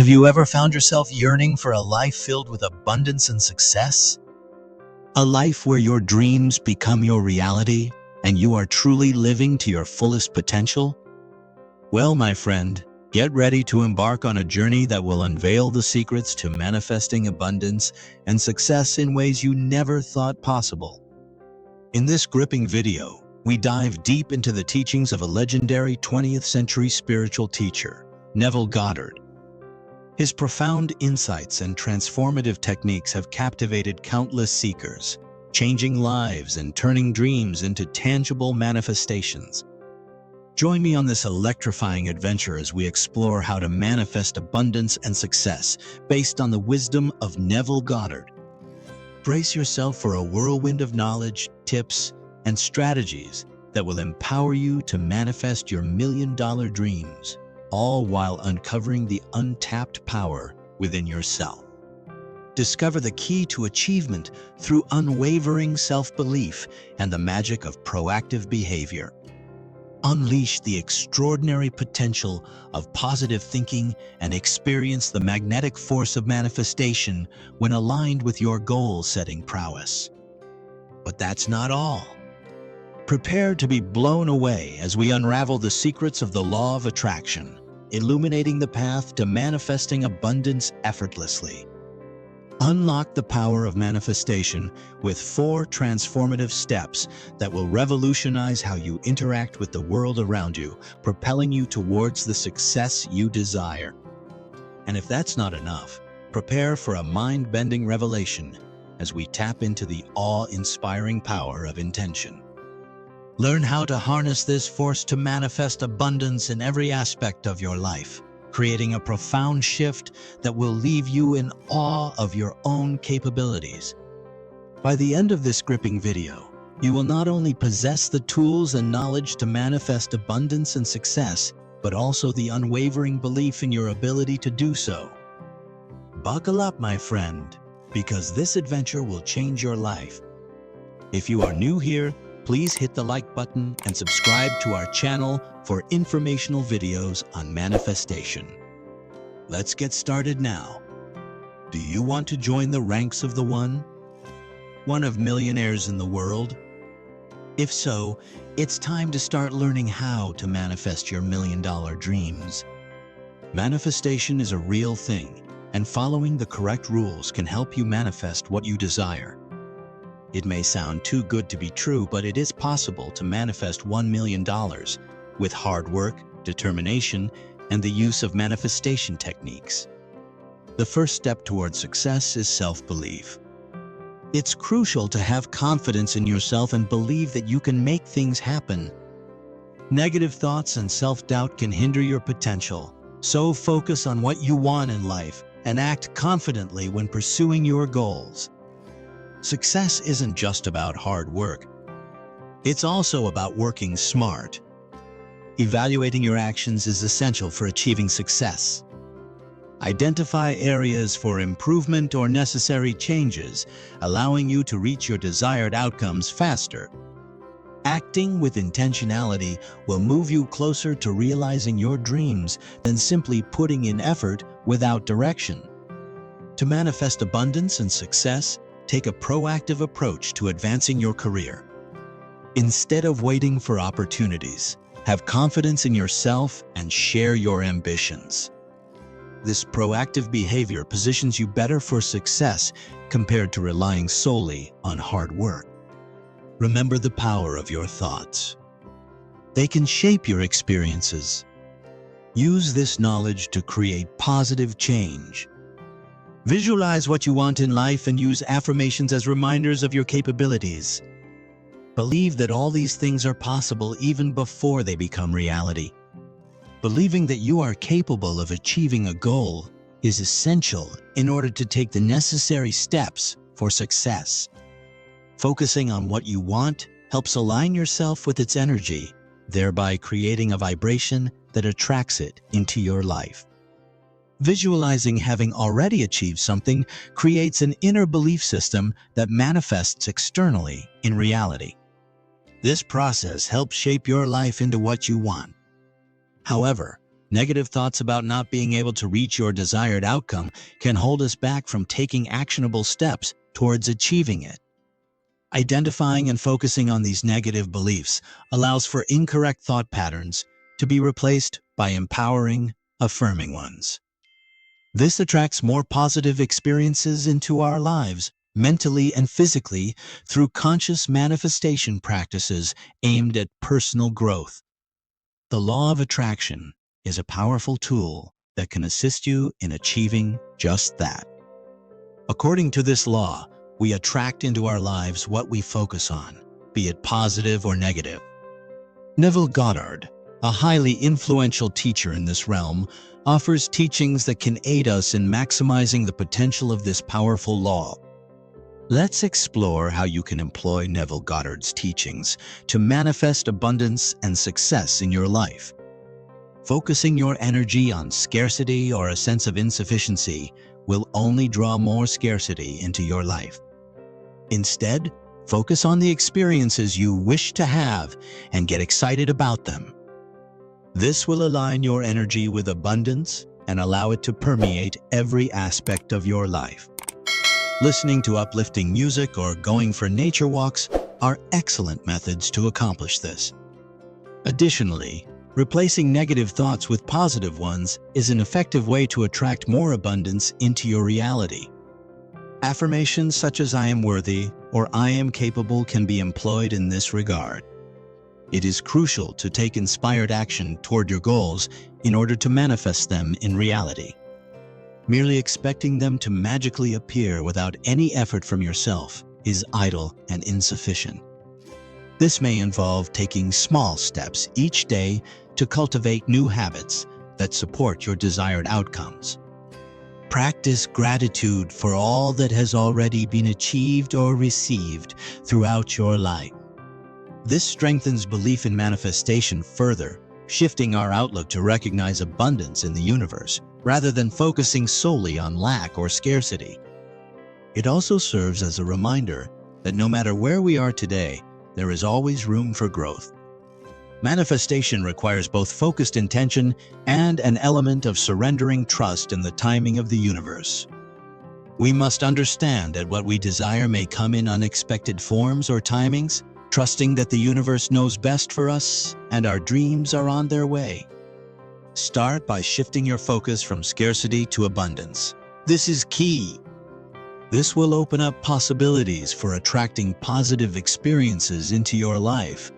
Have you ever found yourself yearning for a life filled with abundance and success? A life where your dreams become your reality and you are truly living to your fullest potential? Well, my friend, get ready to embark on a journey that will unveil the secrets to manifesting abundance and success in ways you never thought possible. In this gripping video, we dive deep into the teachings of a legendary 20th century spiritual teacher, Neville Goddard. His profound insights and transformative techniques have captivated countless seekers, changing lives and turning dreams into tangible manifestations. Join me on this electrifying adventure as we explore how to manifest abundance and success based on the wisdom of Neville Goddard. Brace yourself for a whirlwind of knowledge, tips, and strategies that will empower you to manifest your million-dollar dreams, all while uncovering the untapped power within yourself. Discover the key to achievement through unwavering self-belief and the magic of proactive behavior. Unleash the extraordinary potential of positive thinking and experience the magnetic force of manifestation when aligned with your goal-setting prowess. But that's not all. Prepare to be blown away as we unravel the secrets of the law of attraction, illuminating the path to manifesting abundance effortlessly. Unlock the power of manifestation with 4 transformative steps that will revolutionize how you interact with the world around you, propelling you towards the success you desire. And if that's not enough, prepare for a mind-bending revelation as we tap into the awe-inspiring power of intention. Learn how to harness this force to manifest abundance in every aspect of your life, creating a profound shift that will leave you in awe of your own capabilities. By the end of this gripping video, you will not only possess the tools and knowledge to manifest abundance and success, but also the unwavering belief in your ability to do so. Buckle up, my friend, because this adventure will change your life. If you are new here, please hit the like button and subscribe to our channel for informational videos on manifestation. Let's get started now. Do you want to join the ranks of the one of millionaires in the world? If so, it's time to start learning how to manifest your million-dollar dreams. Manifestation is a real thing, and following the correct rules can help you manifest what you desire. It may sound too good to be true, but it is possible to manifest $1 million with hard work, determination, and the use of manifestation techniques. The first step toward success is self-belief. It's crucial to have confidence in yourself and believe that you can make things happen. Negative thoughts and self-doubt can hinder your potential, so focus on what you want in life and act confidently when pursuing your goals. Success isn't just about hard work. It's also about working smart. Evaluating your actions is essential for achieving success. Identify areas for improvement or necessary changes, allowing you to reach your desired outcomes faster. Acting with intentionality will move you closer to realizing your dreams than simply putting in effort without direction. To manifest abundance and success, take a proactive approach to advancing your career. Instead of waiting for opportunities, have confidence in yourself and share your ambitions. This proactive behavior positions you better for success compared to relying solely on hard work. Remember the power of your thoughts. They can shape your experiences. Use this knowledge to create positive change. Visualize what you want in life and use affirmations as reminders of your capabilities. Believe that all these things are possible even before they become reality. Believing that you are capable of achieving a goal is essential in order to take the necessary steps for success. Focusing on what you want helps align yourself with its energy, thereby creating a vibration that attracts it into your life. Visualizing having already achieved something creates an inner belief system that manifests externally in reality. This process helps shape your life into what you want. However, Negative thoughts about not being able to reach your desired outcome can hold us back from taking actionable steps towards achieving it. Identifying and focusing on these negative beliefs allows for incorrect thought patterns to be replaced by empowering, affirming ones. This attracts more positive experiences into our lives, mentally and physically, through conscious manifestation practices aimed at personal growth. The law of attraction is a powerful tool that can assist you in achieving just that. According to this law, we attract into our lives what we focus on, be it positive or negative. Neville Goddard, a highly influential teacher in this realm, offers teachings that can aid us in maximizing the potential of this powerful law. Let's explore how you can employ Neville Goddard's teachings to manifest abundance and success in your life. Focusing your energy on scarcity or a sense of insufficiency will only draw more scarcity into your life. Instead, focus on the experiences you wish to have and get excited about them. This will align your energy with abundance and allow it to permeate every aspect of your life. Listening to uplifting music or going for nature walks are excellent methods to accomplish this. Additionally, replacing negative thoughts with positive ones is an effective way to attract more abundance into your reality. Affirmations such as "I am worthy" or "I am capable" can be employed in this regard. It is crucial to take inspired action toward your goals in order to manifest them in reality. Merely expecting them to magically appear without any effort from yourself is idle and insufficient. This may involve taking small steps each day to cultivate new habits that support your desired outcomes. Practice gratitude for all that has already been achieved or received throughout your life. This strengthens belief in manifestation further, shifting our outlook to recognize abundance in the universe, rather than focusing solely on lack or scarcity. It also serves as a reminder that no matter where we are today, there is always room for growth. Manifestation requires both focused intention and an element of surrendering trust in the timing of the universe. We must understand that what we desire may come in unexpected forms or timings, trusting that the universe knows best for us and our dreams are on their way. Start by shifting your focus from scarcity to abundance. This is key. This will open up possibilities for attracting positive experiences into your life.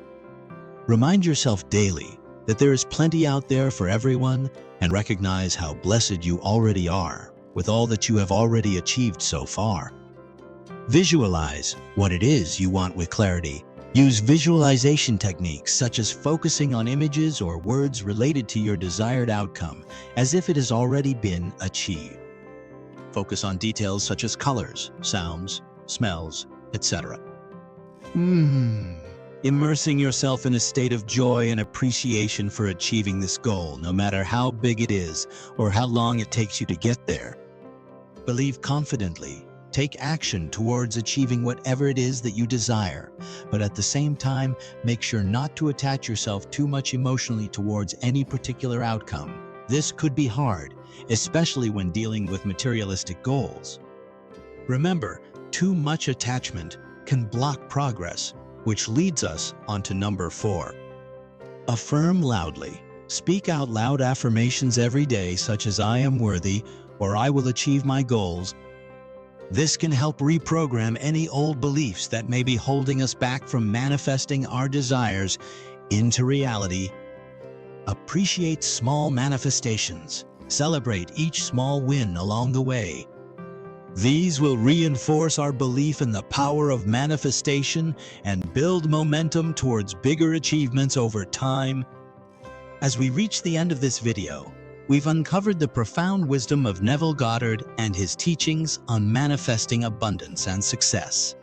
Remind yourself daily that there is plenty out there for everyone and recognize how blessed you already are with all that you have already achieved so far. Visualize what it is you want with clarity. Use visualization techniques such as focusing on images or words related to your desired outcome as if it has already been achieved. Focus on details such as colors, sounds, smells, etc. Immersing yourself in a state of joy and appreciation for achieving this goal, no matter how big it is or how long it takes you to get there. Believe confidently. Take action towards achieving whatever it is that you desire, but at the same time, make sure not to attach yourself too much emotionally towards any particular outcome. This could be hard, especially when dealing with materialistic goals. Remember, too much attachment can block progress, which leads us on to number 4. Affirm loudly. Speak out loud affirmations every day such as "I am worthy" or "I will achieve my goals." This can help reprogram any old beliefs that may be holding us back from manifesting our desires into reality. Appreciate small manifestations. Celebrate each small win along the way. These will reinforce our belief in the power of manifestation and build momentum towards bigger achievements over time. As we reach the end of this video, we've uncovered the profound wisdom of Neville Goddard and his teachings on manifesting abundance and success.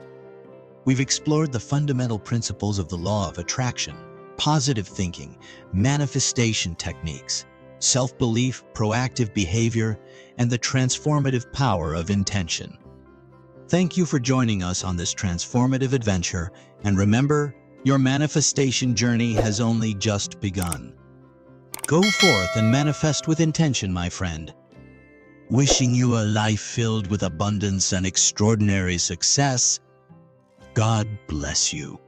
We've explored the fundamental principles of the law of attraction, positive thinking, manifestation techniques, self-belief, proactive behavior, and the transformative power of intention. Thank you for joining us on this transformative adventure, and remember, your manifestation journey has only just begun. Go forth and manifest with intention, my friend. Wishing you a life filled with abundance and extraordinary success. God bless you.